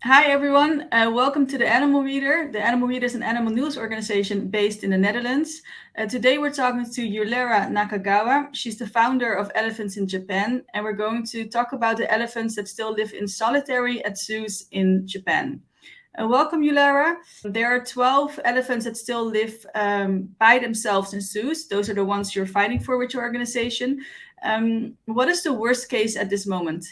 Hi everyone, welcome to the Animal Reader. The Animal Reader is an animal news organization based in the Netherlands. Today we're talking to Ulara Nakagawa. She's the founder of Elephants in Japan, and we're going to talk about the elephants that still live in solitary at zoos in Japan. Welcome, Ulara. There are 12 elephants that still live by themselves in zoos. Those are the ones you're fighting for with your organization. What is the worst case at this moment?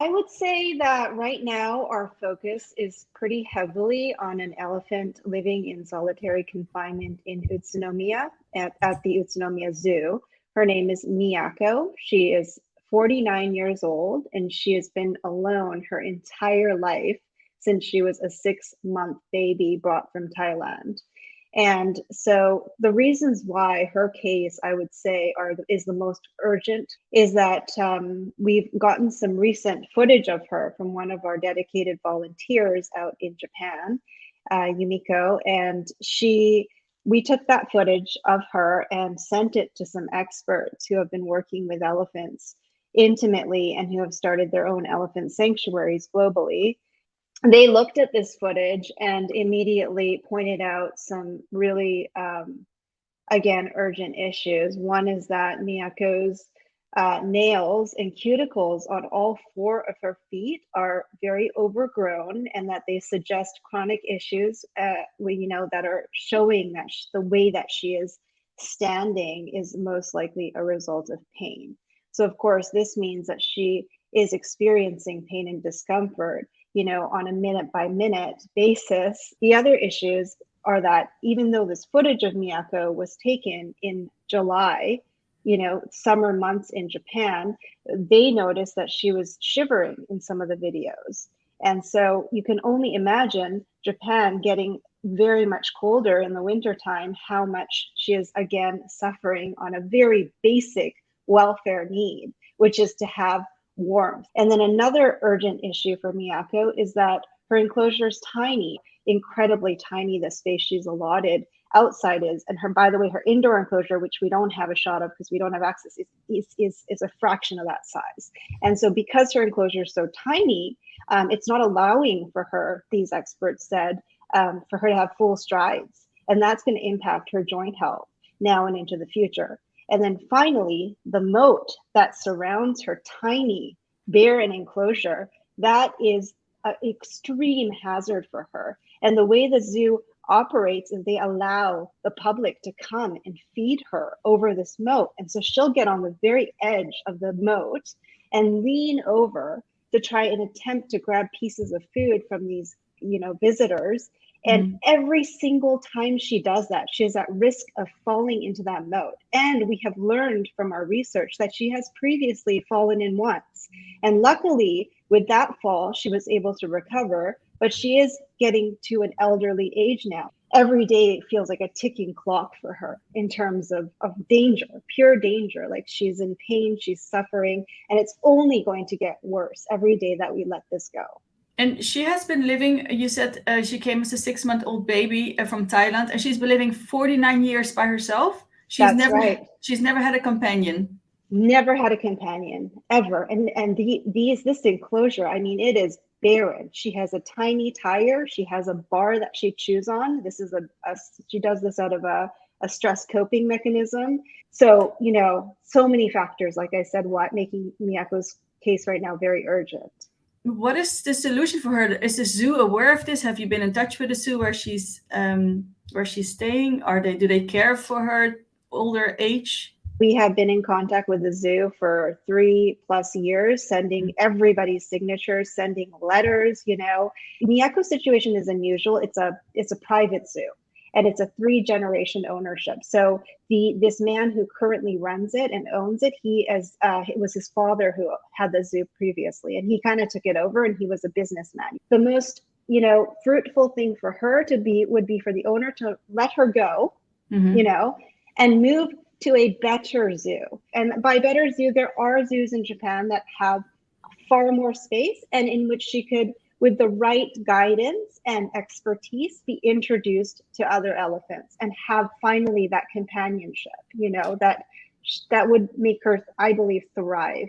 I would say that right now our focus is pretty heavily on an elephant living in solitary confinement in Utsunomiya at the Utsunomiya Zoo. Her name is Miyako. She is 49 years old and she has been alone her entire life since she was a 6-month baby brought from Thailand. And so the reasons why her case, I would say, is the most urgent is that we've gotten some recent footage of her from one of our dedicated volunteers out in Japan, Yumiko, and we took that footage of her and sent it to some experts who have been working with elephants intimately and who have started their own elephant sanctuaries globally. They looked at this footage and immediately pointed out some really, again, urgent issues. One is that Miyako's nails and cuticles on all four of her feet are very overgrown, and that they suggest chronic issues, that are showing that the way that she is standing is most likely a result of pain. So, of course, this means that she is experiencing pain and discomfort, on a minute by minute basis. The other issues are that even though this footage of Miyako was taken in July, summer months in Japan, they noticed that she was shivering in some of the videos. And so you can only imagine Japan getting very much colder in the wintertime, how much she is again suffering on a very basic welfare need, which is to have warmth. And then another urgent issue for Miyako is that her enclosure is tiny, incredibly tiny, the space she's allotted outside is. And her, by the way, her indoor enclosure, which we don't have a shot of because we don't have access, is a fraction of that size. And so because her enclosure is so tiny, it's not allowing for her, these experts said, for her to have full strides. And that's going to impact her joint health now and into the future. And then finally, the moat that surrounds her tiny, barren enclosure, that is an extreme hazard for her. And the way the zoo operates is they allow the public to come and feed her over this moat. And so she'll get on the very edge of the moat and lean over to try and attempt to grab pieces of food from these, visitors. And Mhm. every single time she does that, she is at risk of falling into that moat. And we have learned from our research that she has previously fallen in once. And luckily, with that fall, she was able to recover, but she is getting to an elderly age now. Every day it feels like a ticking clock for her in terms of danger, pure danger. Like she's in pain, she's suffering, and it's only going to get worse every day that we let this go. And she has been living, you said she came as a 6-month-old baby from Thailand, and she's been living 49 years by herself. That's right. She's never had a companion. Never had a companion ever. And this enclosure, I mean, it is barren. She has a tiny tire. She has a bar that she chews on. This is she does this out of a stress coping mechanism. So, so many factors, like I said, what making Miyako's case right now very urgent. What is the solution for her? Is the zoo aware of this? Have you been in touch with the zoo where she's staying? Do they care for her older age? We have been in contact with the zoo for 3+ years, sending everybody's signatures, sending letters. Miyako's situation is unusual. It's a private zoo, and it's a 3-generation ownership. So this man who currently runs it and owns it, it was his father who had the zoo previously, and he kind of took it over, and he was a businessman. The most fruitful thing for her would be for the owner to let her go, you Mm-hmm. know, and move to a better zoo. And by better zoo, there are zoos in Japan that have far more space and in which she could, with the right guidance and expertise, be introduced to other elephants and have finally that companionship, that would make her, I believe, thrive.